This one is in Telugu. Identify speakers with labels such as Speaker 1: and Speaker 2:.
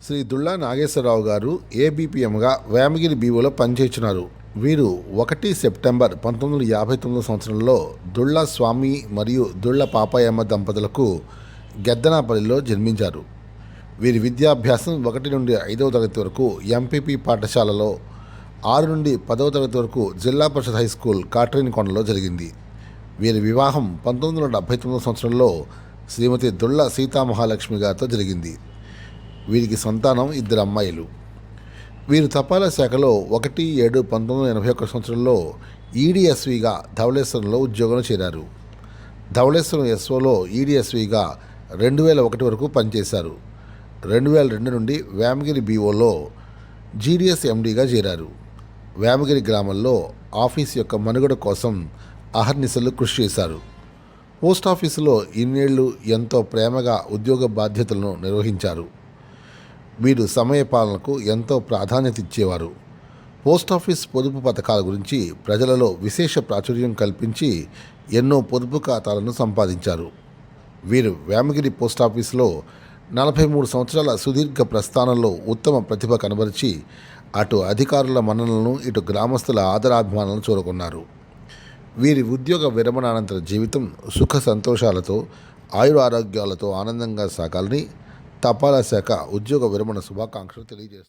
Speaker 1: శ్రీ దుళ్ళా నాగేశ్వరరావు గారు ఏబిపిఎంగా వేమగిరి బీఓలో పనిచేస్తున్నారు. వీరు 1 సెప్టెంబర్ 1959 సంవత్సరంలో దుళ్ళ స్వామి మరియు దుళ్ళ పాపాయమ్మ దంపతులకు గెద్దనాపల్లిలో జన్మించారు. వీరి విద్యాభ్యాసం 1 నుండి 5వ తరగతి వరకు ఎంపీపీ పాఠశాలలో, 6 నుండి 10వ తరగతి వరకు జిల్లా పరిషత్ హై స్కూల్ కాట్రేనికొండలో జరిగింది. వీరి వివాహం 1979 సంవత్సరంలో శ్రీమతి దుళ్ళ సీతామహాలక్ష్మి గారితో జరిగింది. వీరికి సంతానం 2 అమ్మాయిలు. వీరు తపాలా శాఖలో 1/7/1981 సంవత్సరంలో ఈడీఎస్విగా ధవళేశ్వరంలో ఉద్యోగంలో చేరారు. ధవళేశ్వరం ఎస్ఓలో ఈడీఎస్విగా 2001 వరకు పనిచేశారు. 2002 నుండి వేమగిరి బీఓలో జీడీఎస్ ఎండీగా చేరారు. వేమగిరి గ్రామంలో ఆఫీస్ యొక్క మనుగడ కోసం అహర్నిశలు కృషి చేశారు. పోస్టాఫీసులో ఇన్నేళ్లు ఎంతో ప్రేమగా ఉద్యోగ బాధ్యతలను నిర్వహించారు. వీరు సమయపాలనకు ఎంతో ప్రాధాన్యత ఇచ్చేవారు. పోస్టాఫీస్ పొదుపు పథకాల గురించి ప్రజలలో విశేష ప్రాచుర్యం కల్పించి ఎన్నో పొదుపు ఖాతాలను సంపాదించారు. వీరు వేమగిరి పోస్టాఫీసులో 43 సంవత్సరాల సుదీర్ఘ ప్రస్థానంలో ఉత్తమ ప్రతిభ కనబరిచి అటు అధికారుల మన్ననలను, ఇటు గ్రామస్తుల ఆదరాభిమానాలను చూరగొన్నారు. వీరి ఉద్యోగ విరమణానంతర జీవితం సుఖ సంతోషాలతో, ఆయురారోగ్యాలతో ఆనందంగా సాగాలని తపాలా శాఖ ఉద్యోగ విరమణ శుభాకాంక్షలు తెలియజేస్తుంది.